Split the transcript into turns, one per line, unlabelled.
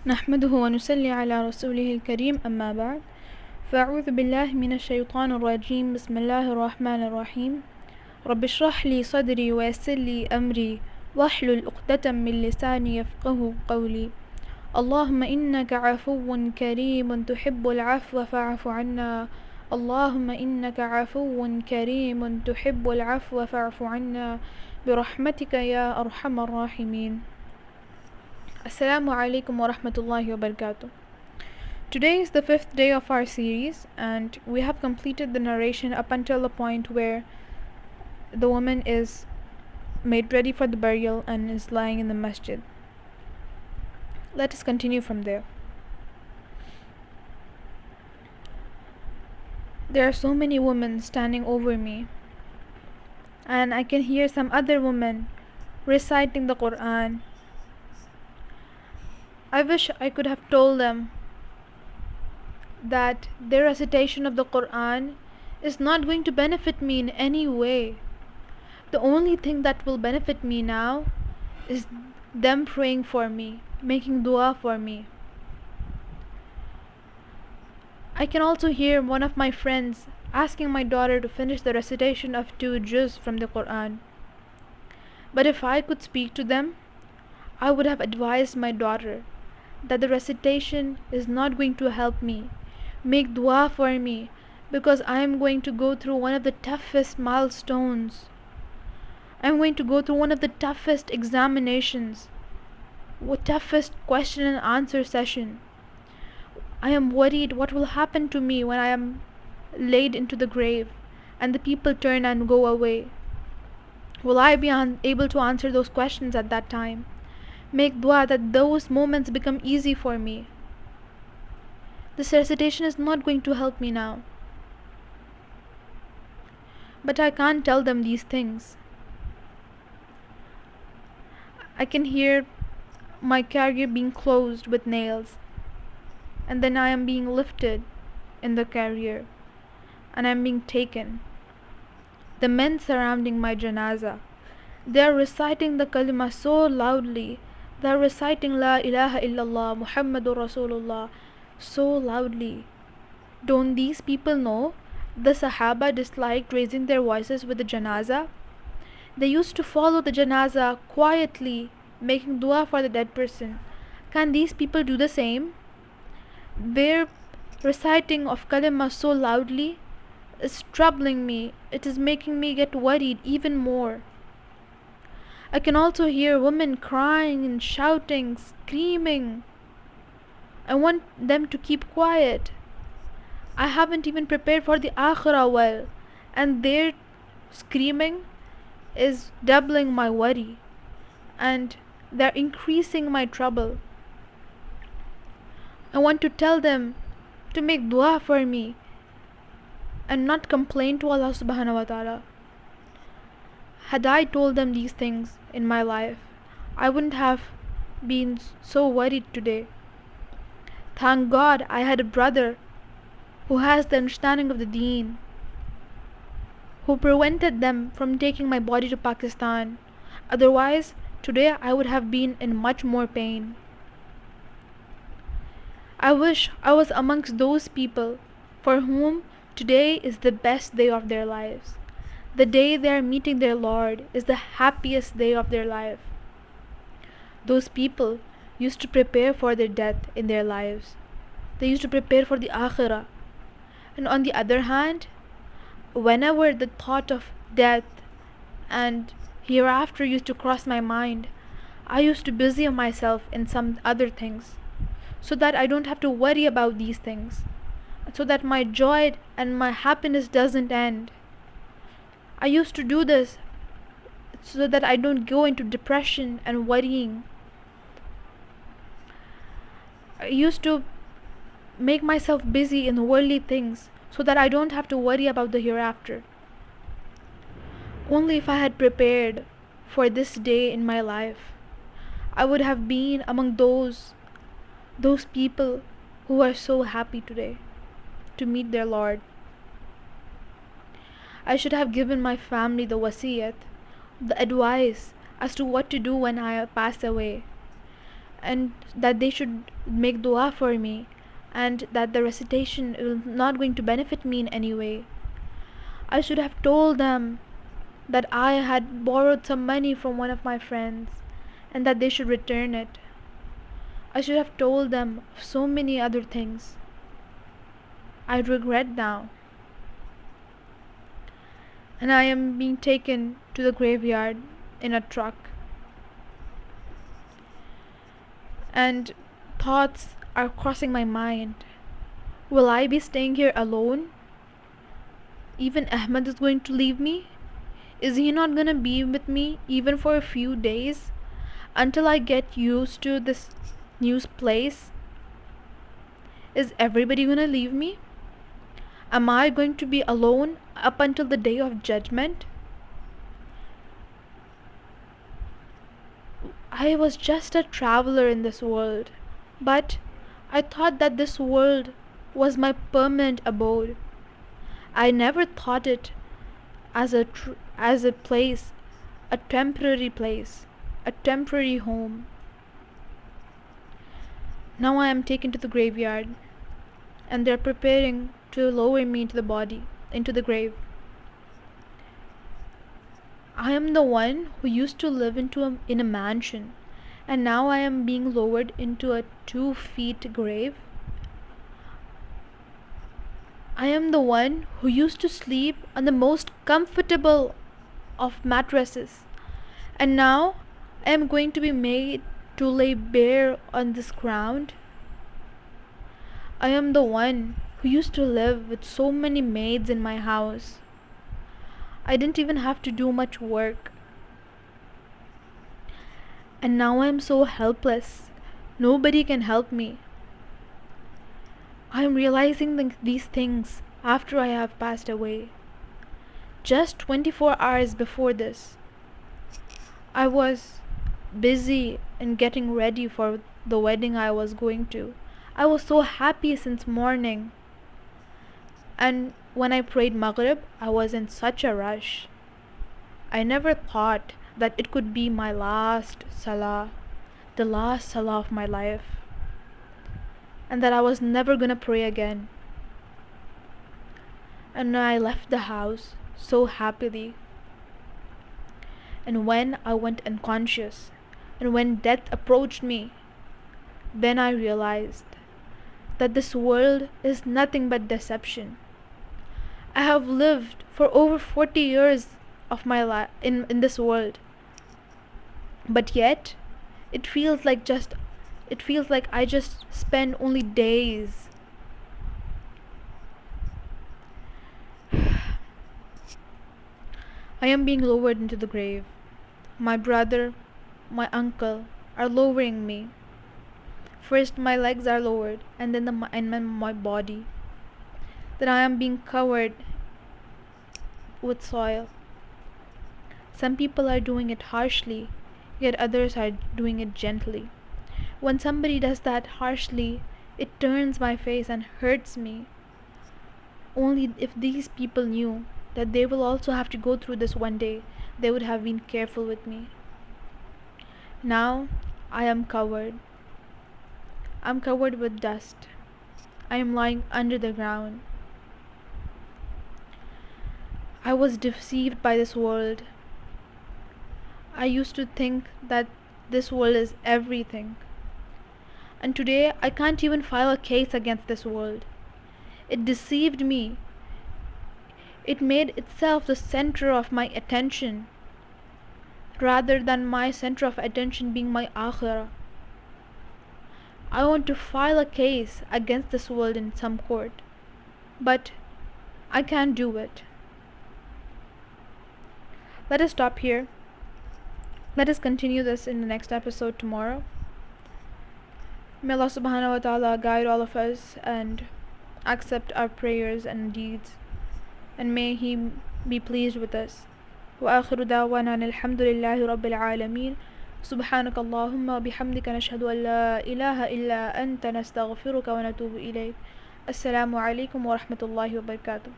نحمده ونصلي على رسوله الكريم أما بعد فأعوذ بالله من الشيطان الرجيم بسم الله الرحمن الرحيم رب اشرح لي صدري ويسر لي أمري واحلل عقدة من لساني يفقه قولي اللهم إنك عفو كريم تحب العفو فاعف عنا اللهم إنك عفو كريم تحب العفو فاعف عنا برحمتك يا أرحم الراحمين. Assalamualaikum wa rahmatullahi wa barakatuh. Today is the 5th day of our series, and we have completed the narration up until the point where the woman is made ready for the burial and is lying in the masjid. Let us continue from there. There are so many women standing over me, and I can hear some other women reciting the Quran. I wish I could have told them that their recitation of the Quran is not going to benefit me in any way. The only thing that will benefit me now is them praying for me, making dua for me. I can also hear one of my friends asking my daughter to finish the recitation of 2 juz from the Quran. But if I could speak to them, I would have advised my daughter that the recitation is not going to help me. Make dua for me, because I am going to go through one of the toughest milestones. I am going to go through one of the toughest examinations, toughest question and answer session. I am worried what will happen to me when I am laid into the grave and the people turn and go away. Will I be able to answer those questions at that time? Make dua that those moments become easy for me. This recitation is not going to help me now. But I can't tell them these things. I can hear my carrier being closed with nails, and then I am being lifted in the carrier, and I am being taken. The men surrounding my janazah, they are reciting the kalima so loudly. They are reciting La ilaha illallah Muhammadur Rasulullah so loudly. Don't these people know the Sahaba disliked raising their voices with the janazah? They used to follow the janazah quietly, making dua for the dead person. Can these people do the same? Their reciting of kalima so loudly is troubling me. It is making me get worried even more. I can also hear women crying and shouting, screaming. I want them to keep quiet. I haven't even prepared for the akhirah well, and their screaming is doubling my worry, and they're increasing my trouble. I want to tell them to make dua for me and not complain to Allah subhanahu wa ta'ala. Had I told them these things in my life, I wouldn't have been so worried today. Thank God I had a brother who has the understanding of the deen, who prevented them from taking my body to Pakistan. Otherwise, today I would have been in much more pain. I wish I was amongst those people for whom today is the best day of their lives. The day they are meeting their Lord is the happiest day of their life. Those people used to prepare for their death in their lives. They used to prepare for the akhirah. And on the other hand, whenever the thought of death and hereafter used to cross my mind, I used to busy myself in some other things, so that I don't have to worry about these things, so that my joy and my happiness doesn't end. I used to do this so that I don't go into depression and worrying. I used to make myself busy in worldly things so that I don't have to worry about the hereafter. Only if I had prepared for this day in my life, I would have been among those people who are so happy today to meet their Lord. I should have given my family the wasiyat, the advice as to what to do when I pass away. and that they should make dua for me, and that the recitation is not going to benefit me in any way. I should have told them that I had borrowed some money from one of my friends and that they should return it. I should have told them so many other things. I regret now. And I am being taken to the graveyard in a truck. And thoughts are crossing my mind. Will I be staying here alone? Even Ahmed is going to leave me? Is he not gonna be with me even for a few days until I get used to this new place? Is everybody gonna leave me? Am I going to be alone up until the day of judgment? I was just a traveler in this world, but I thought that this world was my permanent abode. I never thought it as a place, a temporary place, a temporary home. Now I am taken to the graveyard, and they are preparing to lower me into the grave. I am the one who used to live in a mansion, and now I am being lowered into a 2 feet grave. I am the one who used to sleep on the most comfortable of mattresses, and now I am going to be made to lay bare on this ground. I am the one who used to live with so many maids in my house. I didn't even have to do much work. And now I am so helpless. Nobody can help me. I am realizing these things after I have passed away. Just 24 hours before this, I was busy in getting ready for the wedding I was going to. I was so happy since morning. And when I prayed Maghrib, I was in such a rush. I never thought that it could be my last salah, the last salah of my life, and that I was never gonna pray again. And I left the house so happily. And when I went unconscious, and when death approached me, then I realized that this world is nothing but deception. I have lived for over 40 years of my life in this world, but yet it feels like I just spend only days. I am being lowered into the grave. My brother, my uncle are lowering me. First my legs are lowered, and then my body. Then I am being covered with soil. Some people are doing it harshly, yet others are doing it gently. When somebody does that harshly, it turns my face and hurts me. Only if these people knew that they will also have to go through this one day, they would have been careful with me. Now I am covered. I'm covered with dust. I am lying under the ground. I was deceived by this world. I used to think that this world is everything. And today I can't even file a case against this world. It deceived me. It made itself the center of my attention, rather than my center of attention being my akhirah. I want to file a case against this world in some court, but I can't do it. Let us stop here. Let us continue this in the next episode tomorrow. May Allah subhanahu wa ta'ala guide all of us and accept our prayers and deeds, and may He be pleased with us. وآخر دعوانا الحمد لله رب العالمين سبحانك اللهم وبحمدك نشهد أن لا إله إلا أنت نستغفرك ونتوب إليك. السلام عليكم ورحمة الله وبركاته.